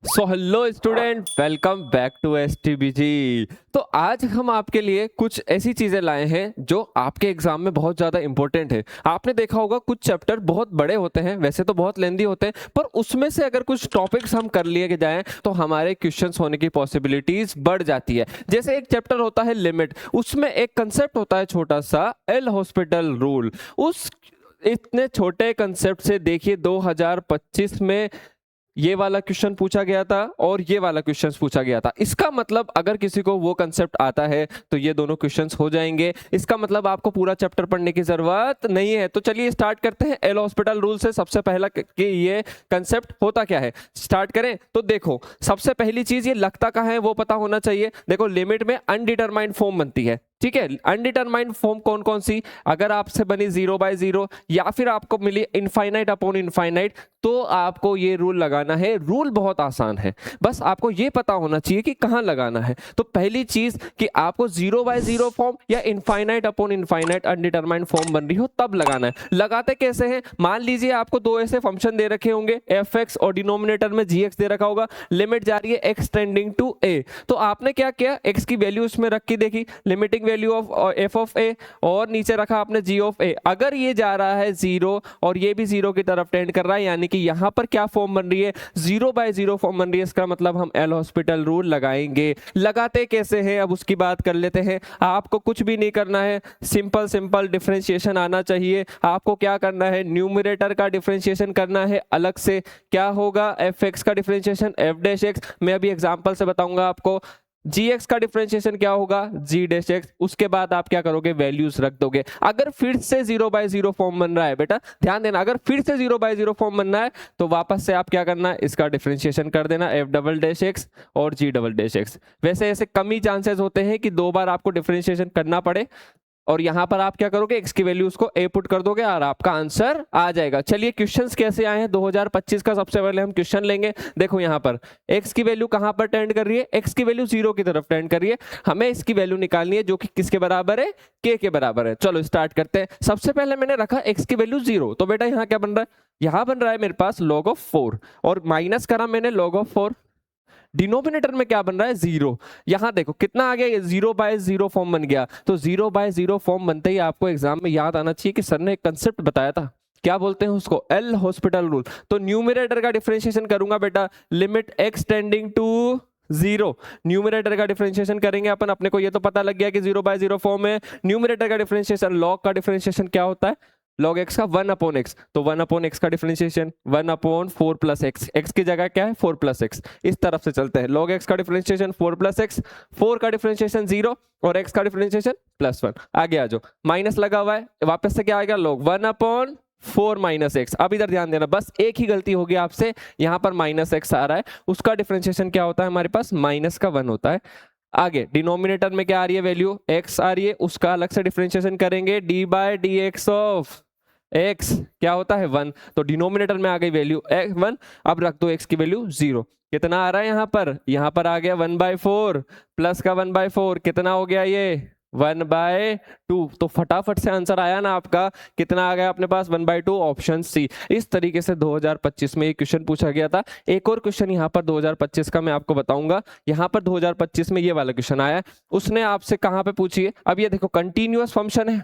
So hello student, welcome back to STBG. तो आज हम आपके लिए कुछ ऐसी चीजें लाए हैं जो आपके एग्जाम में बहुत ज्यादा इंपॉर्टेंट है। आपने देखा होगा कुछ चैप्टर बहुत बड़े होते हैं, वैसे तो बहुत लेंदी होते हैं, पर उसमें से अगर कुछ टॉपिक्स हम कर लिए जाएं तो हमारे क्वेश्चंस होने की पॉसिबिलिटीज बढ़ जाती है। जैसे एक चैप्टर होता है लिमिट, उसमें एक कंसेप्ट होता है छोटा सा एल हॉस्पिटल रूल। उस इतने छोटे कंसेप्ट से देखिए 2025 में ये वाला क्वेश्चन पूछा गया था और ये वाला क्वेश्चन पूछा गया था। इसका मतलब अगर किसी को वो कंसेप्ट आता है तो ये दोनों क्वेश्चंस हो जाएंगे। इसका मतलब आपको पूरा चैप्टर पढ़ने की जरूरत नहीं है। तो चलिए स्टार्ट करते हैं एल हॉस्पिटल रूल से। सबसे पहला कि ये कंसेप्ट होता क्या है, स्टार्ट करें। तो देखो, सबसे पहली चीज ये लगता कहाँ है वो पता होना चाहिए। देखो, लिमिट में अनडिटरमाइंड फॉर्म बनती है, ठीक है। अनडिटरमाइंड फॉर्म कौन कौन सी, अगर आपसे बनी 0/0 या फिर आपको मिली इनफाइनाइट अपॉन इनफाइनाइट, तो आपको ये रूल लगाना है। रूल बहुत आसान है, बस आपको ये पता होना चाहिए कि कहां लगाना है। तो पहली चीज कि आपको 0/0 फॉर्म या infinite upon infinite undetermined form बन रही हो तब लगाना है। लगाते कैसे हैं, मान लीजिए आपको दो ऐसे फंक्शन दे रखे होंगे, एफ और डिनोमिनेटर में जी दे रखा होगा। लिमिट जा रही है एक्स टेंडिंग टू ए, तो आपने क्या किया, एक्स की वैल्यू उसमें रख के देखी, limiting value of F of A, और नीचे रखा आपने जी ऑफ ए। अगर ये जा रहा है 0 और ये भी 0 की तरफ टेंड कर रहा है, यानी कि यहां पर क्या फॉर्म बन रही है, 0/0 फॉर्म बन रही है। इसका मतलब हम एल हॉस्पिटल रूल लगाएंगे। लगाते कैसे हैं अब उसकी बात कर लेते हैं। आपको कुछ भी नहीं करना है, सिंपल सिंपल डिफरेंशिएशन आना चाहिए। आपको क्या करना है, न्यूमरेटर का डिफरेंशिएशन करना है अलग से। क्या होगा, एफ एक्स का डिफरेंशिएशन एफ डैश एक्स, मैं अभी एग्जांपल से बताऊंगा आपको। जी एक्स का डिफरेंशिएशन क्या होगा, जी डैश एक्स। उसके बाद आप क्या करोगे, वैल्यूज रख दोगे। अगर फिर से 0/0 फॉर्म बन रहा है, बेटा ध्यान देना, अगर फिर से 0/0 फॉर्म बनना है तो वापस से आप क्या करना है, इसका डिफरेंशिएशन कर देना, एफ डबल डैश एक्स और जी डबल डैश एक्स। वैसे ऐसे कम ही चांसेस होते हैं कि दो बार आपको डिफरेंशिएशन करना पड़े, और यहां पर आप क्या करोगे, एक्स की वैल्यू उसको ए पुट कर दोगे और आपका आंसर आ जाएगा। चलिए क्वेश्चंस कैसे आए हैं 2025 का, सबसे पहले हम क्वेश्चन लेंगे। देखो यहां पर एक्स की वैल्यू कहां पर टेंड कर रही है, एक्स की वैल्यू 0 की तरफ टेंड कर रही है। हमें इसकी वैल्यू निकालनी है जो कि किसके बराबर है, के बराबर है। चलो स्टार्ट करते हैं। सबसे पहले मैंने रखा एक्स की वैल्यू 0, तो बेटा यहां क्या बन रहा है, यहां बन रहा है मेरे पास log ऑफ 4, और माइनस करा मैंने log ऑफ 4। डिनोमिनेटर में क्या बन रहा है, 0। यहां देखो कितना आ गया, 0/0 फॉर्म बन गया। तो 0/0 फॉर्म बनते ही आपको एग्जाम में याद आना चाहिए कि सर ने एक कंसेप्ट बताया था, क्या बोलते हैं उसको, एल हॉस्पिटल रूल। तो न्यूमरेटर का डिफरेंशिएशन करूंगा बेटा, limit x tending to 0। Numerator का डिफरेंशिएशन करेंगे अपन, अपने को ये तो पता लग गया कि 0/0 फॉर्म है। न्यूमरेटर का डिफरेंशिएशन, लॉग का डिफरेंशिएशन क्या होता है, log x का 1/x, तो 1/x का डिफरेंशिएशन 1/4 प्लस एक्स, एक्स की जगह क्या है 4 प्लस एक्स। इस तरफ से चलते हैं, log x का डिफरेंशिएशन 4 प्लस एक्स, 4 का डिफरेंशिएशन 0 और x का डिफरेंशिएशन +1। आगे आ जाओ, माइनस लगा हुआ है, वापस से क्या आएगा, log 1/4 माइनस एक्स। अब इधर ध्यान देना, बस एक ही गलती होगी आपसे, यहां पर माइनस एक्स आ रहा है, उसका डिफरेंशिएशन क्या होता है हमारे पास, -1 होता है। आगे डिनोमिनेटर में क्या आ रही है, वैल्यू x आ रही है, उसका अलग से डिफरेंशिएशन करेंगे, d/dx ऑफ x क्या होता है 1। तो डिनोमिनेटर में आ गई वैल्यू 1। अब रख दो x की वैल्यू 0। कितना आ रहा है यहां पर आ गया 1/4 प्लस का 1/4, कितना हो गया ये 1/2। तो फटाफट से आंसर आया ना आपका, कितना आ गया अपने पास 1/2, ऑप्शन सी। इस तरीके से 2025 में ये क्वेश्चन पूछा गया था। एक और क्वेश्चन यहाँ पर 2025 का मैं आपको बताऊंगा। यहाँ पर 2025 में ये वाला क्वेश्चन आया, उसने आपसे कहाँ पे पूछी है। अब ये देखो, कंटिन्यूअस फंक्शन है,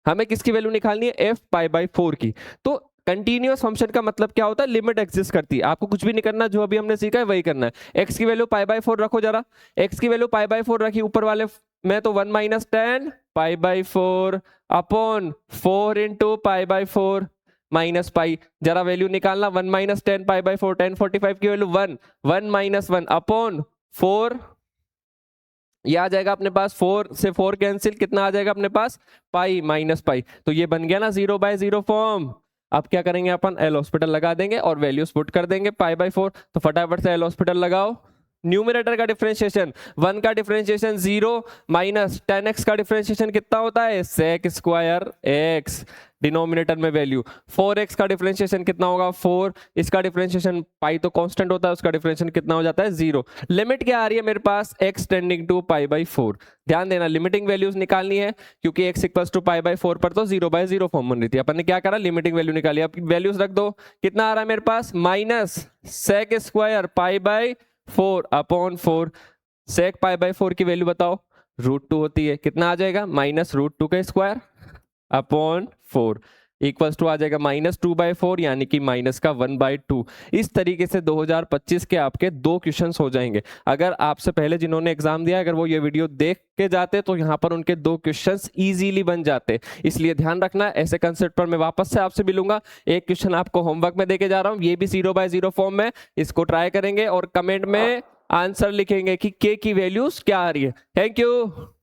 हमें किसकी वैल्यू निकालनी है, f π/4 की। तो कंटिन्यूअस फंक्शन का मतलब क्या होता है, लिमिट एग्जिस्ट करती है। आपको कुछ भी नहीं करना, जो अभी हमने सीखा है वही करना है। x की वैल्यू π/4 रखो जरा, x की वैल्यू π/4 रखी ऊपर वाले में, तो 1 - 10 π/4 अपॉन 4 इंटू π/4 माइनस पाई। जरा वैल्यू निकालना, 1 - 10 π/4, 1045 की वैल्यू 1, 1 - 1 अपॉन 4, ये आ जाएगा अपने पास, 4 से 4 कैंसिल, कितना आ जाएगा अपने पास, पाई माइनस पाई। तो ये बन गया ना 0/0 फॉर्म। अब क्या करेंगे अपन, एल हॉस्पिटल लगा देंगे और वैल्यूज पुट कर देंगे π/4। तो फटाफट से एल हॉस्पिटल लगाओ। न्यूमरेटर का डिफरेंशिएशन 1 का डिफरेंशिएशन 0 माइनस 10x का डिफरेंशिएशन कितना होता है, sec² x। डिनोमिनेटर में वैल्यू। 4x का डिफरेंशिएशन कितना होगा 4, इसका डिफरेंशिएशन पाई तो कांस्टेंट होता है, उसका डिफरेंशिएशन कितना हो जाता है 0। लिमिट क्या आ रही है मेरे पास x tending to pi by 4। ध्यान देना लिमिटिंग वैल्यूज निकालनी है क्योंकि x equals to pi by 4 पर तो 0/0 फॉर्म बन रही थी। अपन ने क्या करा लिमिटिंग वैल्यू निकाली। अब वैल्यूज रख दो, कितना आ रहा है मेरे पास minus sec square pi by 4 upon 4। Sec pi by 4 की वैल्यू बताओ, √2 होती है, कितना आ जाएगा -√2 का स्क्वायर अपॉन 4 इक्वल्स टू आ जाएगा -2/4 यानी कि माइनस का 1/2। इस तरीके से 2025 के आपके 2 क्वेश्चंस हो जाएंगे। अगर आपसे पहले जिन्होंने एग्जाम दिया अगर वो ये वीडियो देख के जाते तो यहाँ पर उनके 2 क्वेश्चंस इजीली बन जाते। इसलिए ध्यान रखना, ऐसे कंसेप्ट पर मैं वापस से आपसे मिलूंगा। एक क्वेश्चन आपको होमवर्क में देके जा रहा हूँ, ये भी 0/0 फॉर्म में, इसको ट्राई करेंगे और कमेंट में आंसर लिखेंगे कि के की वैल्यूज क्या आ रही है। Thank you.